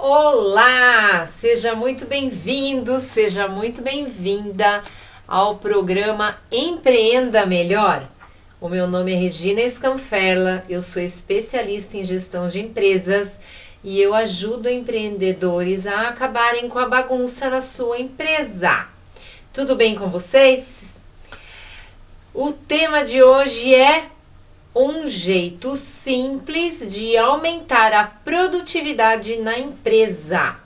Olá! Seja muito bem-vindo, seja muito bem-vinda ao programa Empreenda Melhor. O meu nome é Regina Scanferla, eu sou especialista em gestão de empresas e eu ajudo empreendedores a acabarem com a bagunça na sua empresa. Tudo bem com vocês? O tema de hoje é um jeito simples de aumentar a produtividade na empresa.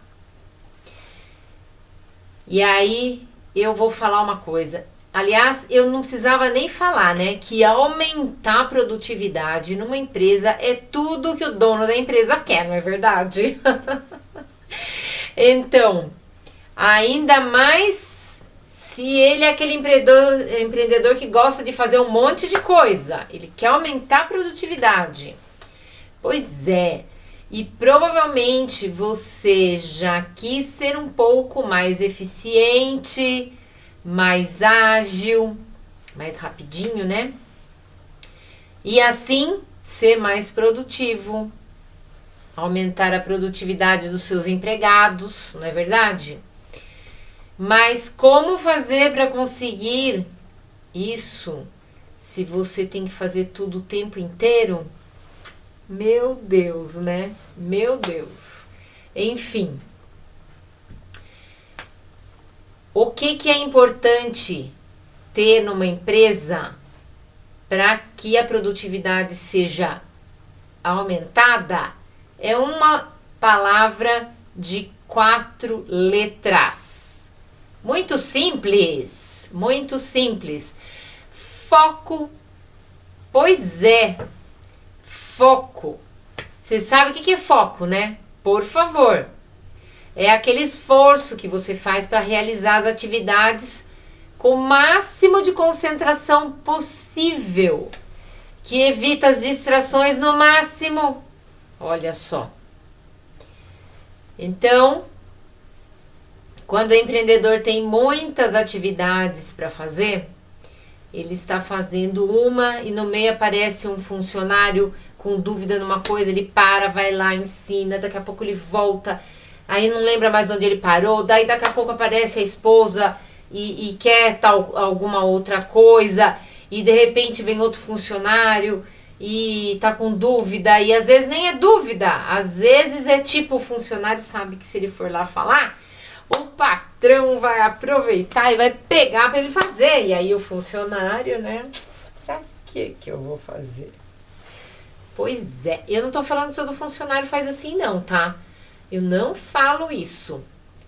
E aí eu vou falar uma coisa. Aliás, eu não precisava nem falar, né? Que aumentar a produtividade numa empresa é tudo que o dono da empresa quer, não é verdade? Então, ainda mais se ele é aquele empreendedor que gosta de fazer um monte de coisa, ele quer aumentar a produtividade. Pois é, e provavelmente você já quis ser um pouco mais eficiente, mais ágil, mais rapidinho, né? E assim ser mais produtivo, aumentar a produtividade dos seus empregados, não é verdade? Mas como fazer para conseguir isso se você tem que fazer tudo o tempo inteiro? Meu Deus, né? Meu Deus. Enfim. O que é importante ter numa empresa para que a produtividade seja aumentada? É uma palavra de 4 letras. Muito simples, muito simples. Foco. Pois é, foco. Você sabe o que é foco, né? Por favor. É aquele esforço que você faz para realizar as atividades com o máximo de concentração possível, que evita as distrações no máximo. Olha só. Então, quando o empreendedor tem muitas atividades para fazer, ele está fazendo uma e no meio aparece um funcionário com dúvida numa coisa, ele para, vai lá, ensina, daqui a pouco ele volta, aí não lembra mais onde ele parou, daí daqui a pouco aparece a esposa e quer alguma outra coisa, e de repente vem outro funcionário e tá com dúvida, e às vezes nem é dúvida, às vezes é tipo, o funcionário sabe que se ele for lá falar, o patrão vai aproveitar e vai pegar para ele fazer. E aí o funcionário, né? Pra que eu vou fazer? Pois é, eu não tô falando que todo funcionário faz assim não, tá? Eu não falo isso.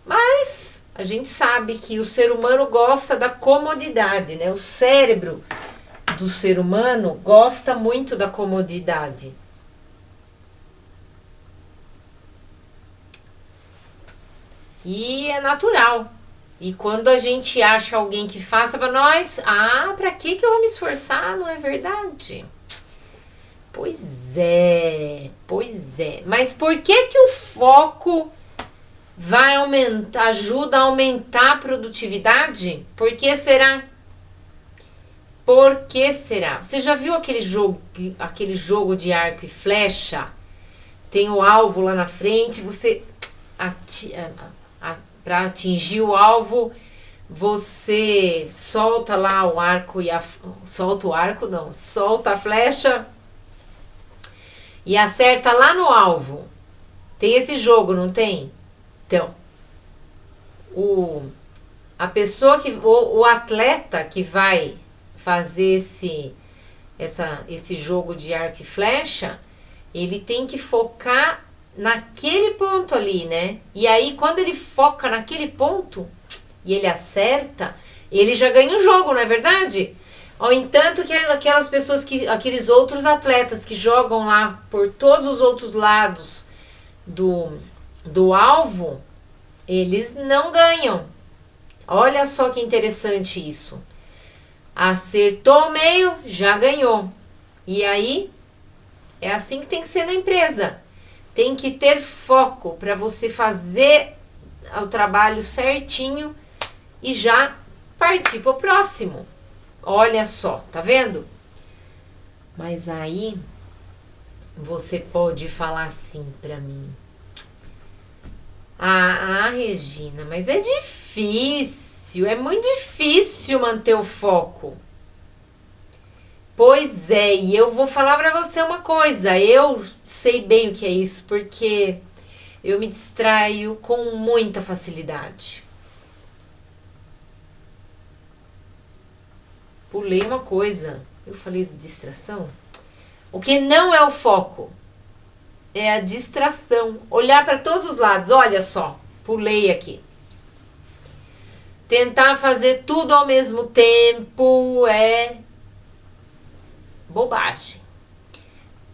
Mas a gente sabe que o ser humano gosta da comodidade, né? O cérebro do ser humano gosta muito da comodidade. E é natural. E quando a gente acha alguém que faça para nós, pra que eu vou me esforçar? Não é verdade? Pois é, pois é. Mas por que o foco vai aumentar, ajuda a aumentar a produtividade? Por que será? Por que será? Você já viu aquele jogo de arco e flecha? Tem o alvo lá na frente, você para atingir o alvo, você solta lá o arco solta a flecha e acerta lá no alvo. Tem esse jogo, não tem? Então, o atleta que vai fazer esse jogo de arco e flecha, ele tem que focar naquele ponto ali, né? E aí, quando ele foca naquele ponto e ele acerta, ele já ganha o jogo, não é verdade? Ao entanto que aquelas pessoas, aqueles outros atletas que jogam lá por todos os outros lados do alvo, eles não ganham. Olha só que interessante isso. Acertou o meio, já ganhou. E aí, é assim que tem que ser na empresa. Tem que ter foco para você fazer o trabalho certinho e já partir para o próximo. Olha só, tá vendo? Mas aí você pode falar assim para mim: Regina, mas é difícil, é muito difícil manter o foco. Pois é, e eu vou falar pra você uma coisa, eu sei bem o que é isso, porque eu me distraio com muita facilidade. Pulei uma coisa, eu falei de distração. O que não é o foco é a distração. Olhar para todos os lados, olha só, pulei aqui. Tentar fazer tudo ao mesmo tempo é bobagem.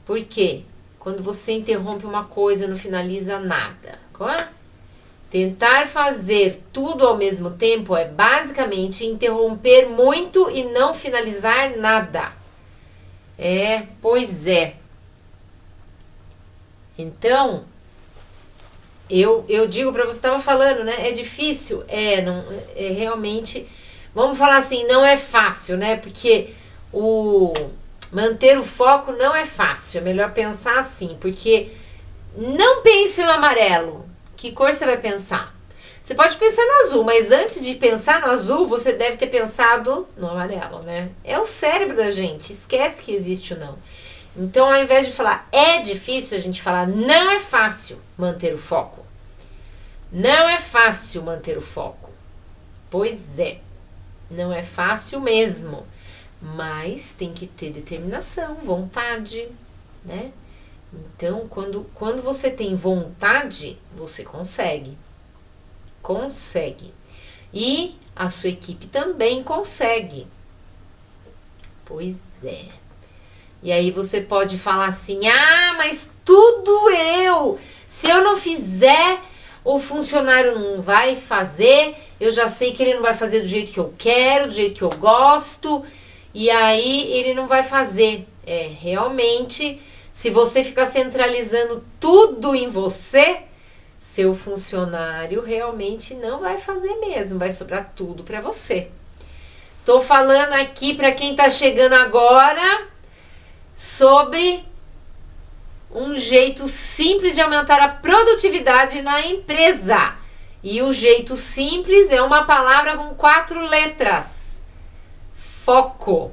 Por quê? Quando você interrompe uma coisa, não finaliza nada. Tentar fazer tudo ao mesmo tempo é basicamente interromper muito e não finalizar nada. Pois é. Então, eu digo para você, estava falando, né? É difícil? Não, realmente, vamos falar assim, não é fácil, né? Porque manter o foco não é fácil. É melhor pensar assim, porque não pense no amarelo. Que cor você vai pensar? Você pode pensar no azul, mas antes de pensar no azul, você deve ter pensado no amarelo, né? É o cérebro da gente, esquece que existe o não. Então, ao invés de falar é difícil, a gente fala não é fácil manter o foco. Não é fácil manter o foco. Pois é, não é fácil mesmo. Mas tem que ter determinação, vontade, né? Então, quando você tem vontade, você consegue. Consegue. E a sua equipe também consegue. Pois é. E aí você pode falar assim, mas tudo eu. Se eu não fizer, o funcionário não vai fazer. Eu já sei que ele não vai fazer do jeito que eu quero, do jeito que eu gosto. E aí ele não vai fazer. Realmente, se você ficar centralizando tudo em você, seu funcionário realmente não vai fazer mesmo. Vai sobrar tudo para você. Tô falando aqui para quem tá chegando agora sobre um jeito simples de aumentar a produtividade na empresa. E o jeito simples é uma palavra com 4 letras. Foco.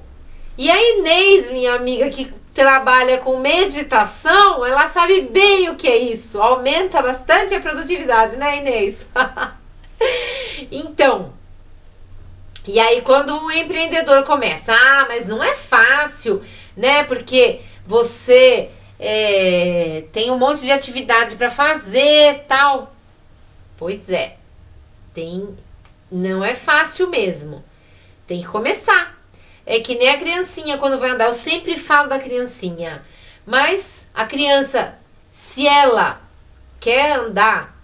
E a Inês, minha amiga que trabalha com meditação, ela sabe bem o que é isso. Aumenta bastante a produtividade, né, Inês? Então, e aí quando o empreendedor começa, mas não é fácil, né? Porque você tem um monte de atividade para fazer, tal. Pois é, não é fácil mesmo. Tem que começar. É que nem a criancinha quando vai andar. Eu sempre falo da criancinha. Mas a criança, se ela quer andar,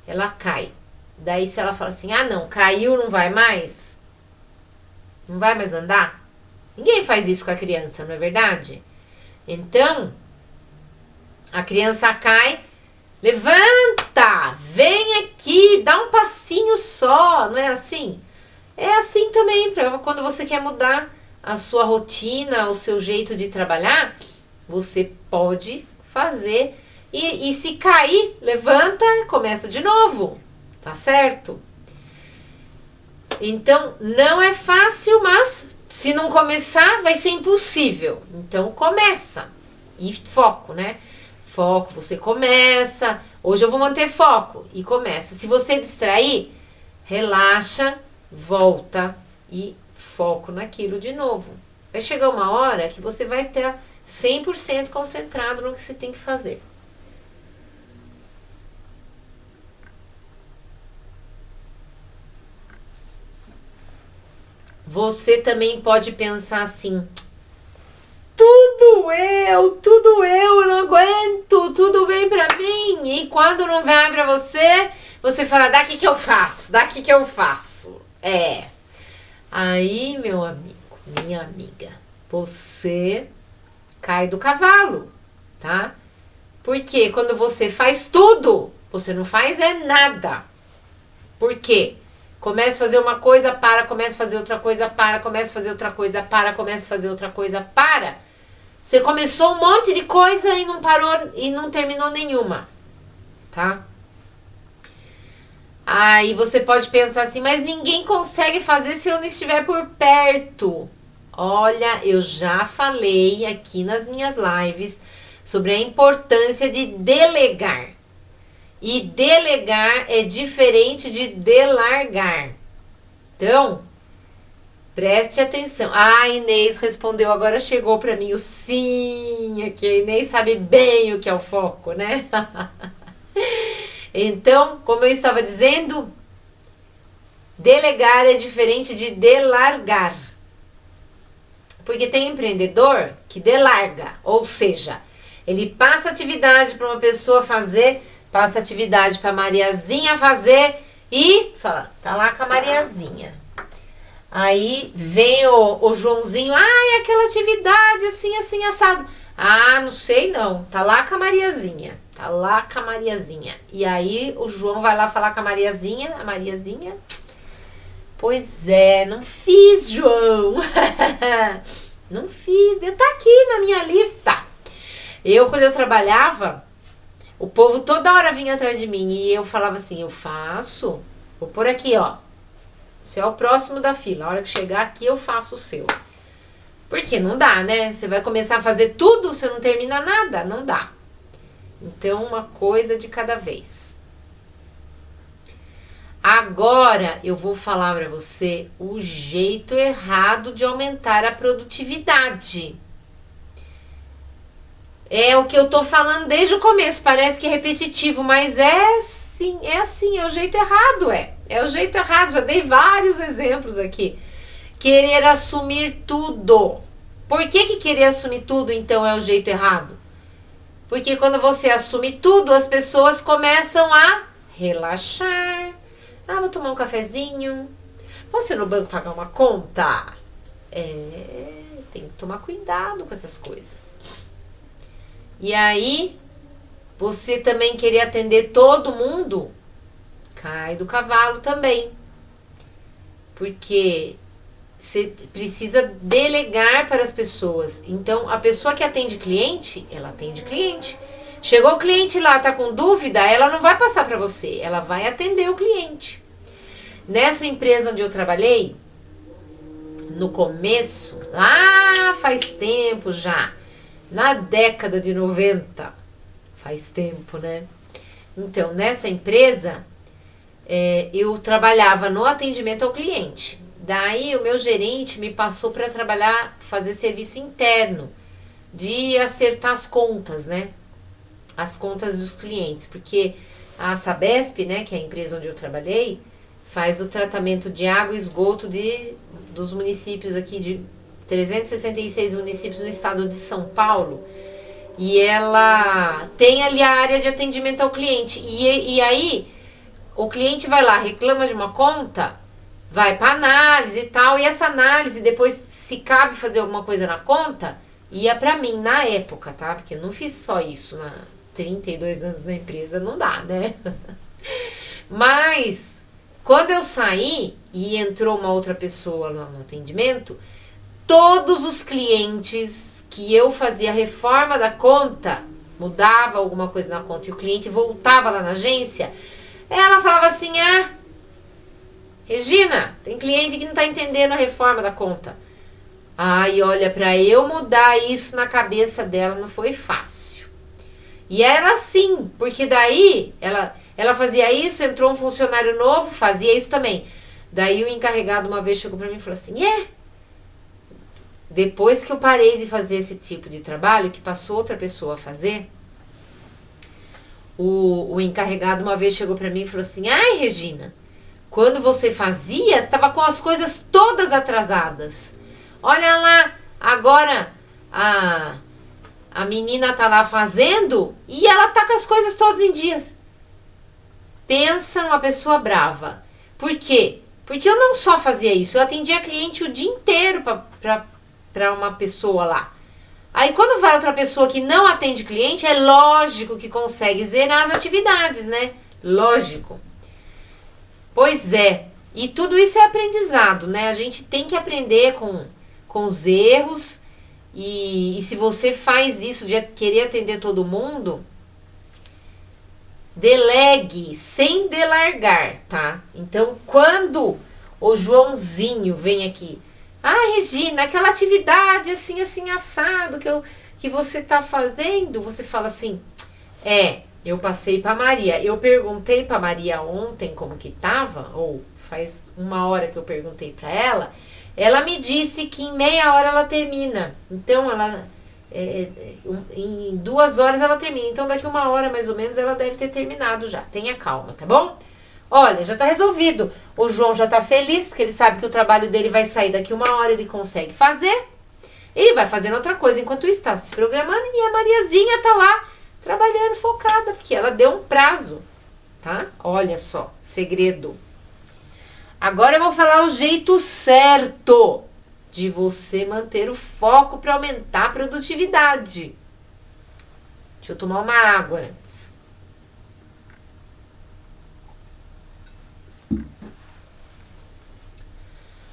ela cai. Daí se ela fala assim, não, caiu, não vai mais? Não vai mais andar? Ninguém faz isso com a criança, não é verdade? Então, a criança cai, levanta, vem aqui, dá um passinho só, não é assim? É assim também, quando você quer mudar a sua rotina, o seu jeito de trabalhar, você pode fazer. E se cair, levanta, começa de novo, tá certo? Então, não é fácil, mas se não começar, vai ser impossível. Então, começa. E foco, né? Foco, você começa. Hoje eu vou manter foco. E começa. Se você distrair, relaxa, volta e foco naquilo de novo. Vai chegar uma hora que você vai estar 100% concentrado no que você tem que fazer. Você também pode pensar assim, tudo eu não aguento, tudo vem pra mim. E quando não vem pra você, você fala, daqui que eu faço. Aí, meu amigo, minha amiga, você cai do cavalo, tá? Porque quando você faz tudo, você não faz nada. Por quê? Começa a fazer uma coisa, para, começa a fazer outra coisa, para, começa a fazer outra coisa, para, começa a fazer outra coisa, para. Você começou um monte de coisa e não parou e não terminou nenhuma, tá? Aí você pode pensar assim, mas ninguém consegue fazer se eu não estiver por perto. Olha, eu já falei aqui nas minhas lives sobre a importância de delegar. E delegar é diferente de delargar. Então, preste atenção. Ah, a Inês respondeu, agora chegou para mim o sim aqui. A Inês sabe bem o que é o foco, né? Então, como eu estava dizendo, delegar é diferente de delargar. Porque tem empreendedor que delarga, ou seja, ele passa atividade para uma pessoa fazer, passa atividade para a Mariazinha fazer e fala, tá lá com a Mariazinha. Aí vem o Joãozinho, é aquela atividade assim, assim, assado. Ah, não sei não, tá lá com a Mariazinha. Tá lá com a Mariazinha. E aí o João vai lá falar com a Mariazinha. Pois é, não fiz, João. Não fiz. Tá aqui na minha lista. Quando eu trabalhava, o povo toda hora vinha atrás de mim. E eu falava assim, eu faço. Vou por aqui, ó. Você é o próximo da fila. A hora que chegar aqui, eu faço o seu. Porque não dá, né? Você vai começar a fazer tudo, você não termina nada. Não dá. Então, uma coisa de cada vez. Agora, eu vou falar para você o jeito errado de aumentar a produtividade. É o que eu tô falando desde o começo. Parece que é repetitivo, mas é assim, é o jeito errado, É o jeito errado. Já dei vários exemplos aqui. Querer assumir tudo. Por que querer assumir tudo, então, é o jeito errado? Porque quando você assume tudo, as pessoas começam a relaxar. Vou tomar um cafezinho. Posso ir no banco pagar uma conta? Tem que tomar cuidado com essas coisas. E aí, você também querer atender todo mundo, cai do cavalo também. Porque você precisa delegar para as pessoas. Então, a pessoa que atende cliente, ela atende cliente. Chegou o cliente lá, tá com dúvida, ela não vai passar para você, ela vai atender o cliente. Nessa empresa onde eu trabalhei, no começo, lá faz tempo já, na década de 90, faz tempo, né? Então, nessa empresa, eu trabalhava no atendimento ao cliente. Daí o meu gerente me passou para trabalhar, fazer serviço interno, de acertar as contas, né? As contas dos clientes, porque a Sabesp, né, que é a empresa onde eu trabalhei, faz o tratamento de água e esgoto dos municípios aqui, de 366 municípios no estado de São Paulo. E ela tem ali a área de atendimento ao cliente. E aí, o cliente vai lá, reclama de uma conta, vai para análise e tal, e essa análise, depois, se cabe fazer alguma coisa na conta, ia para mim na época, tá? Porque eu não fiz só isso, 32 anos na empresa, não dá, né? Mas, quando eu saí e entrou uma outra pessoa lá no atendimento, todos os clientes que eu fazia reforma da conta, mudava alguma coisa na conta e o cliente voltava lá na agência, ela falava assim, Regina, tem cliente que não tá entendendo a reforma da conta. E olha, para eu mudar isso na cabeça dela não foi fácil. E era assim, porque daí ela fazia isso, entrou um funcionário novo, fazia isso também. Daí o encarregado uma vez chegou para mim e falou assim, depois que eu parei de fazer esse tipo de trabalho, que passou outra pessoa a fazer, o encarregado uma vez chegou para mim e falou assim, Regina, quando você fazia, estava com as coisas todas atrasadas. Olha lá, agora a menina tá lá fazendo e ela tá com as coisas todas em dias. Pensa numa pessoa brava. Por quê? Porque eu não só fazia isso, eu atendia cliente o dia inteiro para uma pessoa lá. Aí quando vai outra pessoa que não atende cliente, é lógico que consegue zerar as atividades, né? Lógico. Pois é. E tudo isso é aprendizado, né? A gente tem que aprender com os erros. E se você faz isso de querer atender todo mundo, Delegue sem delargar, tá? Então, quando o Joãozinho vem aqui, Regina, aquela atividade assim, assim, assado que você tá fazendo, você fala assim, eu passei pra Maria. Eu perguntei pra Maria ontem como que tava, ou faz 1 hora que eu perguntei pra ela, ela me disse que em meia hora ela termina. Então, em 2 horas ela termina. Então, daqui 1 hora, mais ou menos, ela deve ter terminado já. Tenha calma, tá bom? Olha, já tá resolvido. O João já tá feliz, porque ele sabe que o trabalho dele vai sair daqui 1 hora, ele consegue fazer. Ele vai fazendo outra coisa. Enquanto isso, tá se programando e a Mariazinha tá lá, trabalhando focada, porque ela deu um prazo, tá? Olha só, segredo. Agora eu vou falar o jeito certo de você manter o foco para aumentar a produtividade. Deixa eu tomar uma água antes.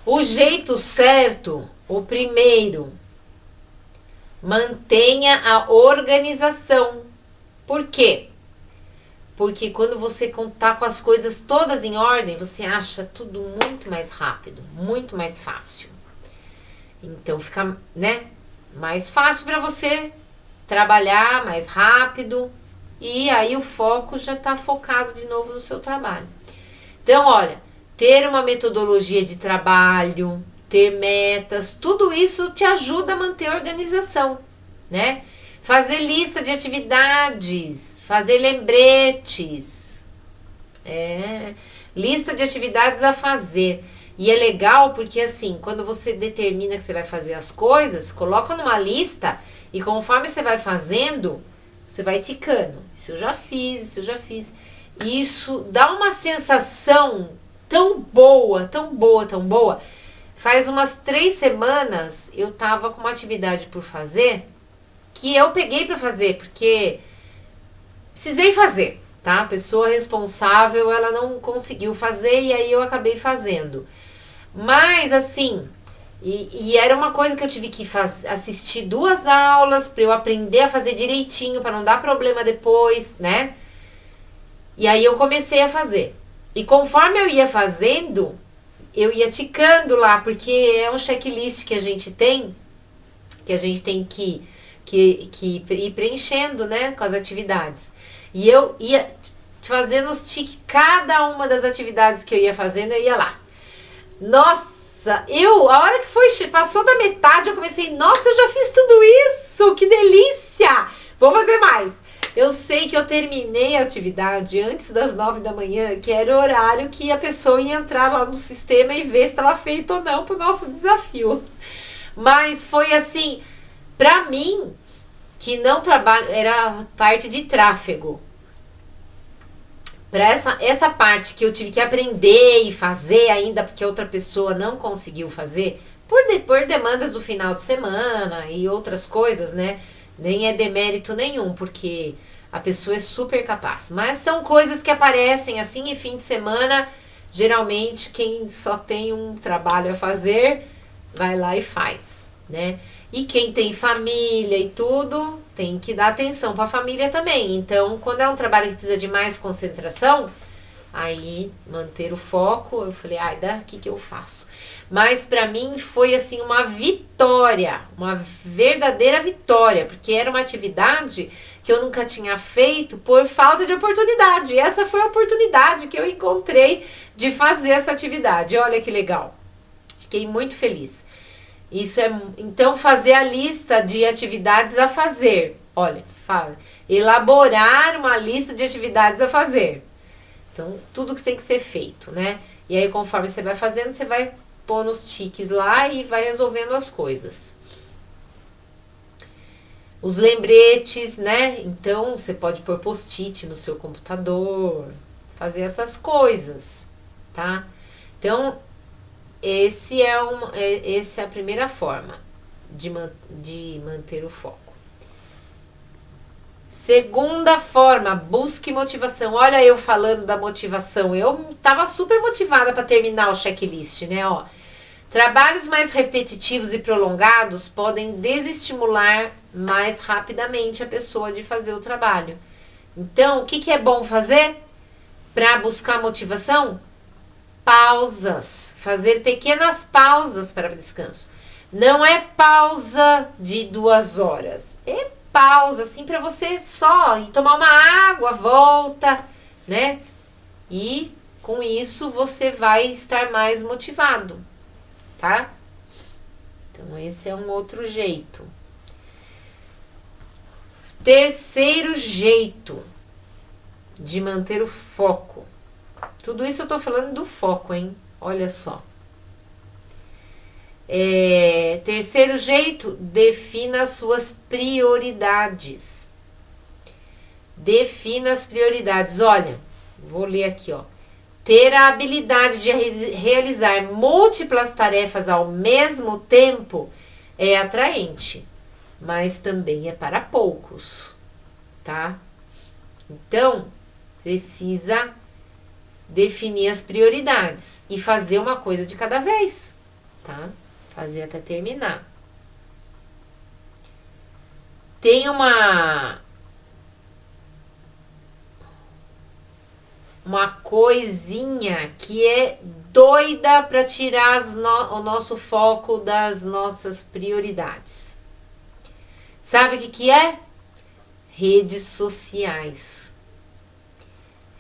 O jeito certo, o primeiro, mantenha a organização. Por quê? Porque quando você tá com as coisas todas em ordem, você acha tudo muito mais rápido, muito mais fácil. Então fica, né, mais fácil para você trabalhar mais rápido e aí o foco já tá focado de novo no seu trabalho. Então, olha, ter uma metodologia de trabalho, ter metas, tudo isso te ajuda a manter a organização, né? Fazer lista de atividades, fazer lembretes, lista de atividades a fazer. E é legal porque assim, quando você determina que você vai fazer as coisas, coloca numa lista e conforme você vai fazendo, você vai ticando. Isso eu já fiz, isso eu já fiz. Isso dá uma sensação tão boa, tão boa, tão boa. Faz umas 3 semanas eu tava com uma atividade por fazer que eu peguei pra fazer, porque precisei fazer, tá? A pessoa responsável, ela não conseguiu fazer e aí eu acabei fazendo. Mas assim, e era uma coisa que eu tive que assistir 2 aulas pra eu aprender a fazer direitinho, pra não dar problema depois, né? E aí eu comecei a fazer. E conforme eu ia fazendo, eu ia ticando lá, porque é um checklist que a gente tem que ir preenchendo, né, com as atividades. E eu ia fazendo os tique, cada uma das atividades que eu ia fazendo, eu ia lá. Nossa, a hora que passou da metade, eu comecei, nossa, eu já fiz tudo isso, que delícia! Vou fazer mais. Eu sei que eu terminei a atividade antes das 9 da manhã, que era o horário que a pessoa ia entrar lá no sistema e ver se estava feito ou não pro nosso desafio. Mas foi assim, pra mim, que não trabalho, era parte de tráfego. Para essa parte que eu tive que aprender e fazer ainda, porque outra pessoa não conseguiu fazer, por demandas do final de semana e outras coisas, né? Nem é demérito nenhum, porque a pessoa é super capaz. Mas são coisas que aparecem assim em fim de semana. Geralmente, quem só tem um trabalho a fazer, vai lá e faz, né? E quem tem família e tudo, tem que dar atenção para a família também. Então, quando é um trabalho que precisa de mais concentração, aí manter o foco, eu falei, daqui que eu faço. Mas para mim foi assim uma vitória, uma verdadeira vitória, porque era uma atividade que eu nunca tinha feito por falta de oportunidade. E essa foi a oportunidade que eu encontrei de fazer essa atividade. Olha que legal. Fiquei muito feliz. Então, fazer a lista de atividades a fazer. Olha, elaborar uma lista de atividades a fazer. Então, tudo que tem que ser feito, né? E aí, conforme você vai fazendo, você vai pôr nos tiques lá e vai resolvendo as coisas. Os lembretes, né? Então, você pode pôr post-it no seu computador, fazer essas coisas, tá? Então, essa é a primeira forma de manter o foco. Segunda forma, busque motivação. Olha eu falando da motivação. Eu tava super motivada para terminar o checklist, né? Ó, trabalhos mais repetitivos e prolongados podem desestimular mais rapidamente a pessoa de fazer o trabalho. Então, o que é bom fazer para buscar motivação? Pausas. Fazer pequenas pausas para descanso. Não é pausa de 2 horas. É pausa, assim, para você só ir tomar uma água, volta, né? E com isso você vai estar mais motivado, tá? Então, esse é um outro jeito. Terceiro jeito de manter o foco. Tudo isso eu tô falando do foco, hein? Olha só. Terceiro jeito, defina as suas prioridades. Defina as prioridades. Olha, vou ler aqui, ó. Ter a habilidade de realizar múltiplas tarefas ao mesmo tempo é atraente, mas também é para poucos, tá? Então, precisa definir as prioridades e fazer uma coisa de cada vez, tá? Fazer até terminar. Tem uma coisinha que é doida para tirar o nosso foco das nossas prioridades. Sabe o que é? Redes sociais.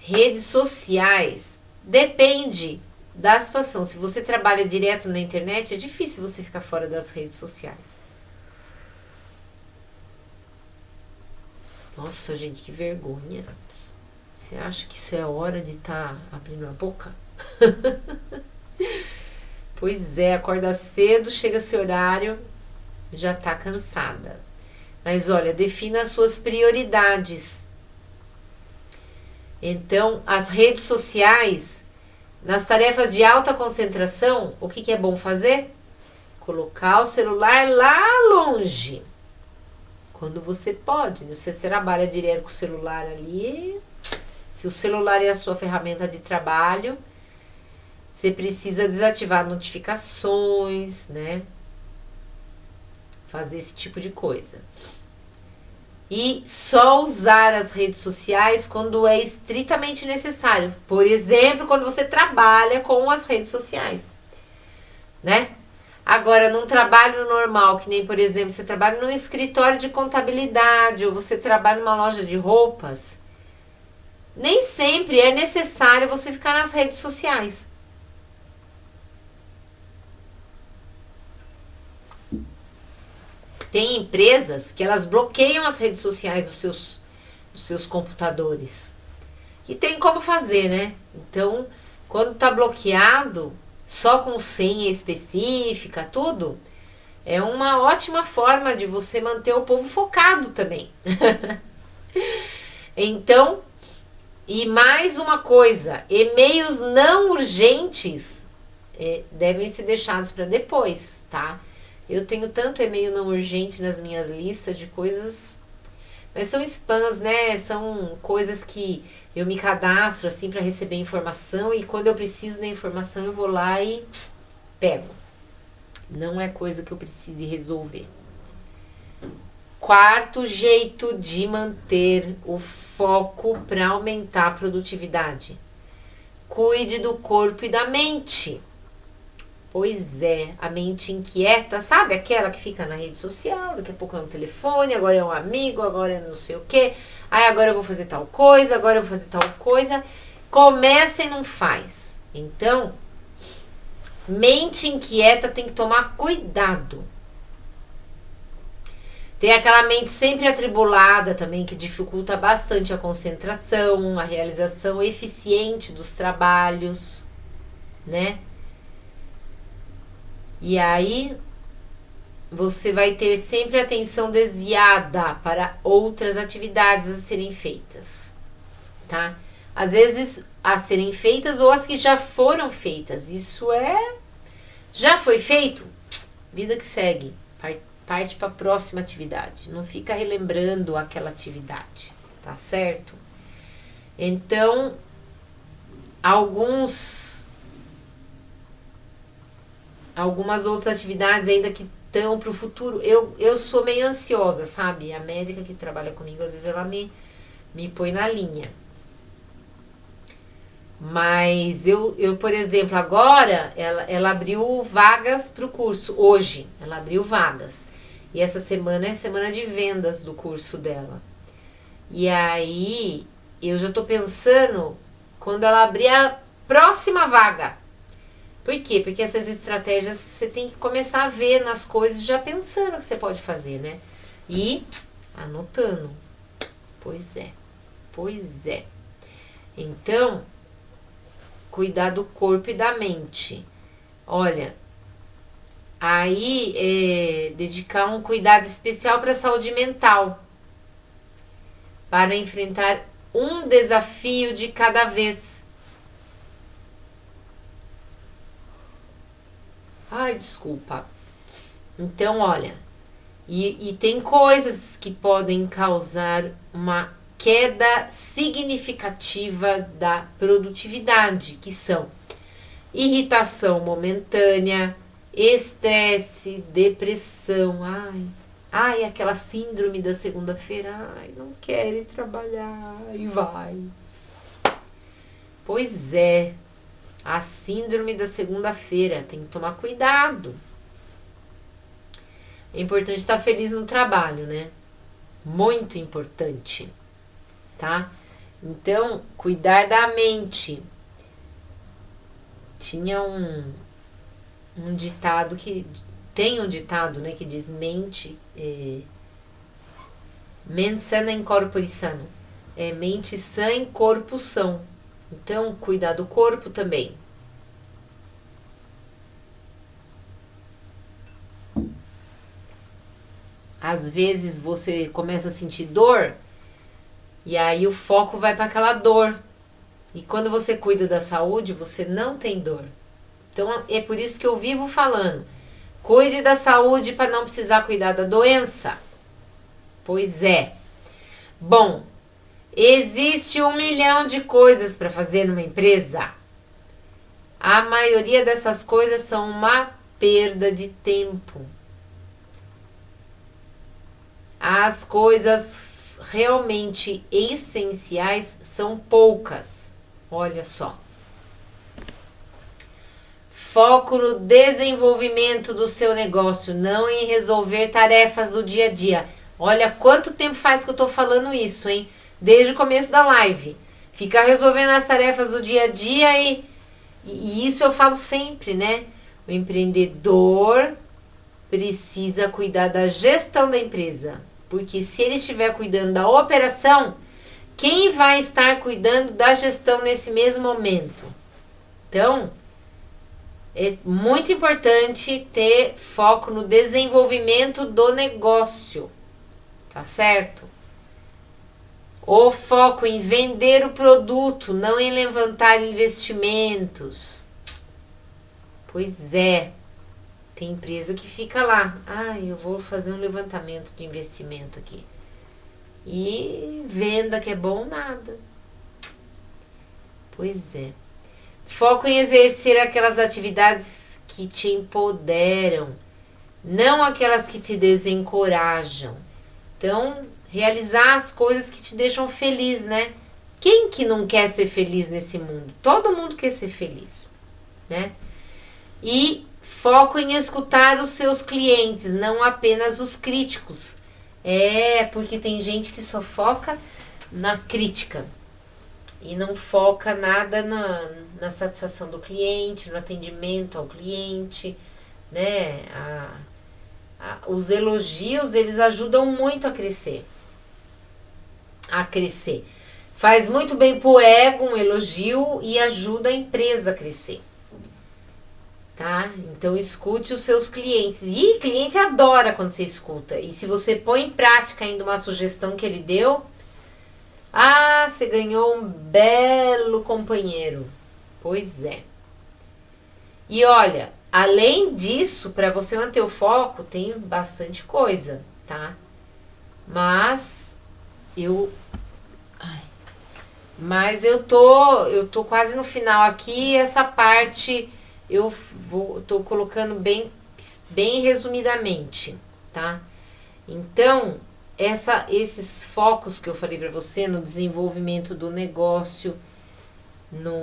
Redes sociais depende da situação. Se você trabalha direto na internet, é difícil você ficar fora das redes sociais. Nossa, gente, que vergonha. Você acha que isso é hora de estar abrindo a boca? Pois é, acorda cedo, chega esse horário, já tá cansada. Mas olha, defina as suas prioridades. Então, as redes sociais, nas tarefas de alta concentração, o que é bom fazer? Colocar o celular lá longe. Quando você pode, você trabalha direto com o celular ali. Se o celular é a sua ferramenta de trabalho, você precisa desativar notificações, né? Fazer esse tipo de coisa. E só usar as redes sociais quando é estritamente necessário. Por exemplo, quando você trabalha com as redes sociais, né? Agora, num trabalho normal, que nem, por exemplo, você trabalha num escritório de contabilidade ou você trabalha numa loja de roupas, nem sempre é necessário você ficar nas redes sociais. Tem empresas que elas bloqueiam as redes sociais dos seus computadores. E tem como fazer, né? Então, quando tá bloqueado, só com senha específica, tudo, é uma ótima forma de você manter o povo focado também. Então, e mais uma coisa, e-mails não urgentes devem ser deixados para depois, tá? Eu tenho tanto e-mail não urgente nas minhas listas de coisas, mas são spams, né? São coisas que eu me cadastro assim para receber informação e quando eu preciso da informação eu vou lá e pego. Não é coisa que eu precise resolver. Quarto jeito de manter o foco para aumentar a produtividade. Cuide do corpo e da mente. Pois é, a mente inquieta, sabe? Aquela que fica na rede social, daqui a pouco é um telefone, agora é um amigo, agora é não sei o quê. Aí agora eu vou fazer tal coisa, agora eu vou fazer tal coisa. Começa e não faz. Então, mente inquieta tem que tomar cuidado. Tem aquela mente sempre atribulada também, que dificulta bastante a concentração, a realização eficiente dos trabalhos, né? E aí, você vai ter sempre a atenção desviada para outras atividades a serem feitas, tá? Às vezes, a serem feitas ou as que já foram feitas. Isso já foi feito? Vida que segue. Parte para a próxima atividade. Não fica relembrando aquela atividade, tá certo? Então, algumas outras atividades ainda que estão para o futuro. Eu sou meio ansiosa, sabe? A médica que trabalha comigo, às vezes ela me me põe na linha. Mas eu por exemplo, agora ela abriu vagas para o curso. Hoje ela abriu vagas. E essa semana é semana de vendas do curso dela. E aí eu já tô pensando quando ela abrir a próxima vaga. Por quê? Porque essas estratégias você tem que começar a ver nas coisas já pensando o que você pode fazer, né? E anotando. Pois é. Pois é. Então, cuidar do corpo e da mente. Olha, aí dedicar um cuidado especial para a saúde mental. Para enfrentar um desafio de cada vez. Ai, desculpa. Então, olha, e tem coisas que podem causar uma queda significativa da produtividade, que são irritação momentânea, estresse, depressão, ai, aquela síndrome da segunda-feira, ai, não quero ir trabalhar, e vai. Pois é, a síndrome da segunda-feira, tem que tomar cuidado. É importante estar feliz no trabalho, né? Muito importante, tá? Então, cuidar da mente. Tinha um ditado que... Tem um ditado, né, que diz mente... Mens sana in corpore sano. É mente sã em corpo são. Então, cuidar do corpo também. Às vezes você começa a sentir dor e aí o foco vai para aquela dor. E quando você cuida da saúde, você não tem dor. Então é por isso que eu vivo falando. Cuide da saúde para não precisar cuidar da doença. Pois é. Bom, existe 1 milhão de coisas para fazer numa empresa. A maioria dessas coisas são uma perda de tempo. As coisas realmente essenciais são poucas. Olha só. Foco no desenvolvimento do seu negócio, não em resolver tarefas do dia a dia. Olha quanto tempo faz que eu tô falando isso, hein? Desde o começo da live. Ficar resolvendo as tarefas do dia a dia e isso eu falo sempre, né? O empreendedor precisa cuidar da gestão da empresa. Porque se ele estiver cuidando da operação, quem vai estar cuidando da gestão nesse mesmo momento? Então, é muito importante ter foco no desenvolvimento do negócio. Tá certo? O foco em vender o produto, não em levantar investimentos. Pois é. Tem empresa que fica lá. Eu vou fazer um levantamento de investimento aqui. E venda que é bom, nada. Pois é. Foco em exercer aquelas atividades que te empoderam, não aquelas que te desencorajam. Então, realizar as coisas que te deixam feliz, né? Quem que não quer ser feliz nesse mundo? Todo mundo quer ser feliz, né? E foco em escutar os seus clientes, não apenas os críticos. Porque tem gente que só foca na crítica e não foca nada na satisfação do cliente, no atendimento ao cliente, né? Os elogios, eles ajudam muito a crescer. Faz muito bem pro ego um elogio e ajuda a empresa a crescer. Tá? Então escute os seus clientes. E cliente adora quando você escuta. E se você põe em prática ainda uma sugestão que ele deu, você ganhou um belo companheiro. Pois é. E olha, além disso, para você manter o foco, tem bastante coisa, tá? Mas eu tô quase no final aqui, essa parte tô colocando bem resumidamente, tá? Então, esses focos que eu falei para você no desenvolvimento do negócio,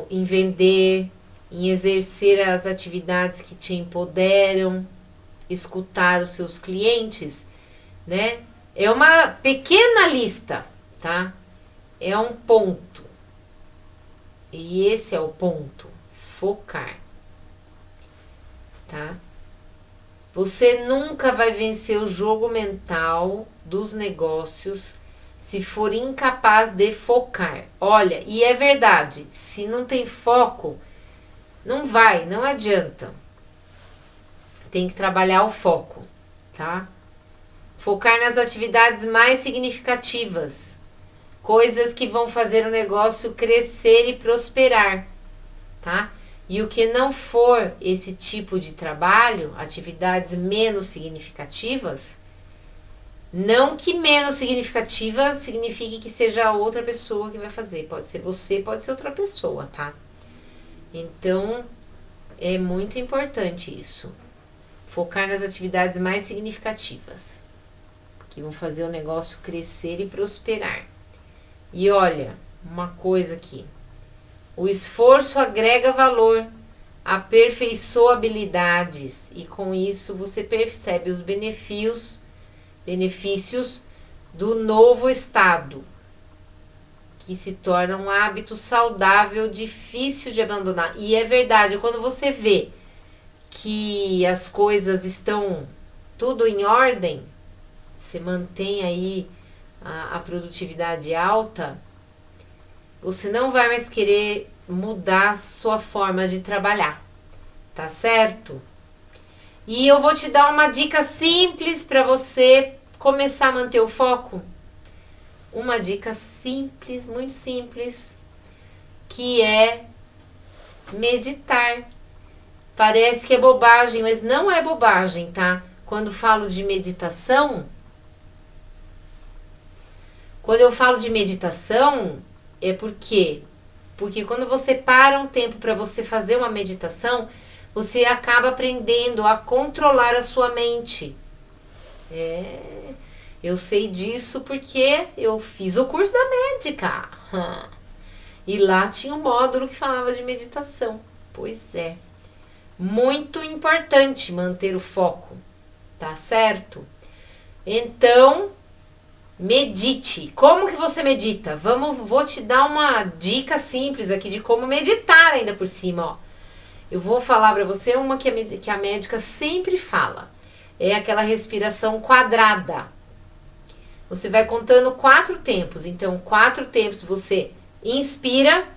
em vender, em exercer as atividades que te empoderam, escutar os seus clientes, né? É uma pequena lista, tá? É um ponto. E esse é o ponto. Focar. Tá? Você nunca vai vencer o jogo mental dos negócios se for incapaz de focar. Olha, e é verdade, se não tem foco, não adianta. Tem que trabalhar o foco, tá? Focar nas atividades mais significativas, coisas que vão fazer o negócio crescer e prosperar, tá? E o que não for esse tipo de trabalho, atividades menos significativas, não que menos significativa signifique que seja outra pessoa que vai fazer. Pode ser você, pode ser outra pessoa, tá? Então, é muito importante isso. Focar nas atividades mais significativas, que vão fazer o negócio crescer e prosperar. E olha, uma coisa aqui. O esforço agrega valor, aperfeiçoa habilidades e com isso você percebe os benefícios do novo estado, que se torna um hábito saudável, difícil de abandonar. E é verdade, quando você vê que as coisas estão tudo em ordem, você mantém aí a produtividade alta, você não vai mais querer mudar sua forma de trabalhar, tá certo? E eu vou te dar uma dica simples para você começar a manter o foco. Uma dica simples, muito simples, que é meditar. Parece que é bobagem, mas não é bobagem, tá? Quando eu falo de meditação, é porque quando você para um tempo para você fazer uma meditação, você acaba aprendendo a controlar a sua mente. Eu sei disso porque eu fiz o curso da médica. E lá tinha um módulo que falava de meditação. Pois é. Muito importante manter o foco, tá certo? Então, medite. Como que você medita? Vou te dar uma dica simples aqui de como meditar ainda por cima, ó. Eu vou falar para você uma que a médica sempre fala. É aquela respiração quadrada. Você vai contando 4 tempos. Então, 4 tempos você inspira,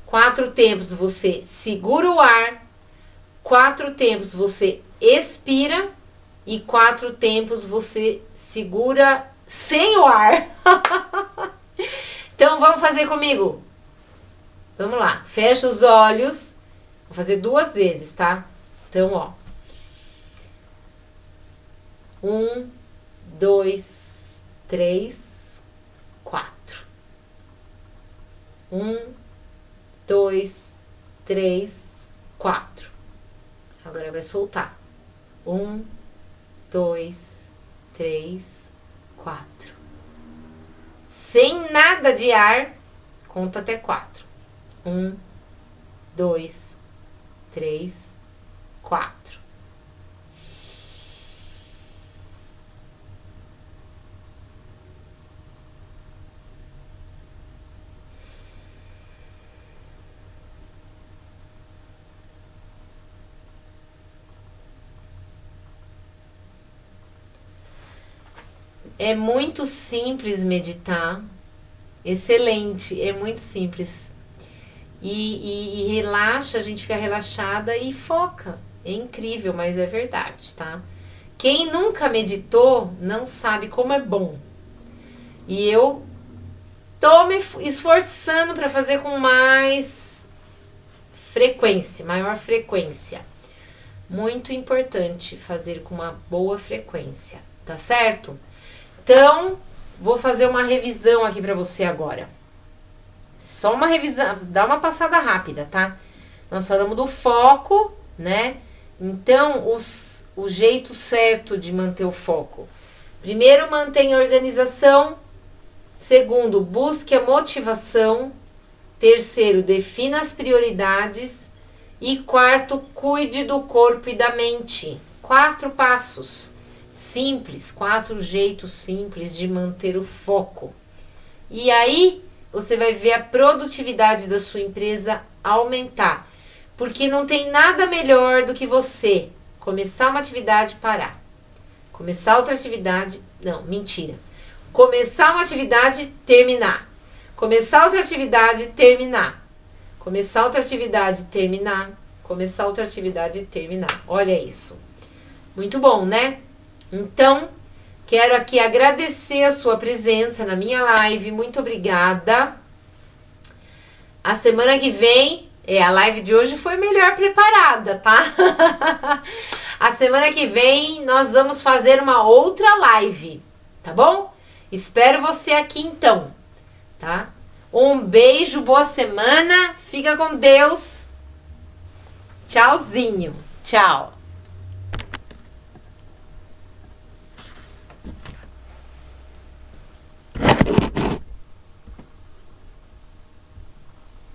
4 tempos você segura o ar, 4 tempos você expira e 4 tempos você segura sem o ar. Então, vamos fazer comigo? Vamos lá. Fecha os olhos. Vou fazer 2 vezes, tá? Então, ó. 1, 2, 3, 4. 1, 2, 3, 4. Agora vai soltar. 1, 2, 3, 4. Sem nada de ar, conta até 4. 1, 2, 3, 4. É muito simples meditar. Excelente, é muito simples. E relaxa, a gente fica relaxada e foca. É incrível, mas é verdade, tá? Quem nunca meditou não sabe como é bom. E eu tô me esforçando para fazer com mais frequência, maior frequência. Muito importante fazer com uma boa frequência, tá certo? Então, vou fazer uma revisão aqui pra você agora. Só uma revisão, dá uma passada rápida, tá? Nós falamos do foco, né? Então, o jeito certo de manter o foco. Primeiro, mantenha a organização. Segundo, busque a motivação. Terceiro, defina as prioridades. E quarto, cuide do corpo e da mente. 4 passos simples, 4 jeitos simples de manter o foco. E aí, você vai ver a produtividade da sua empresa aumentar. Porque não tem nada melhor do que você começar uma atividade e parar. Começar outra atividade, não, mentira. Começar uma atividade, terminar. Começar outra atividade, terminar. Começar outra atividade, terminar. Começar outra atividade, terminar. Olha isso. Muito bom, né? Então, quero aqui agradecer a sua presença na minha live. Muito obrigada. A semana que vem, a live de hoje foi melhor preparada, tá? A semana que vem nós vamos fazer uma outra live, tá bom? Espero você aqui então, tá? Um beijo, boa semana, fica com Deus. Tchauzinho, tchau.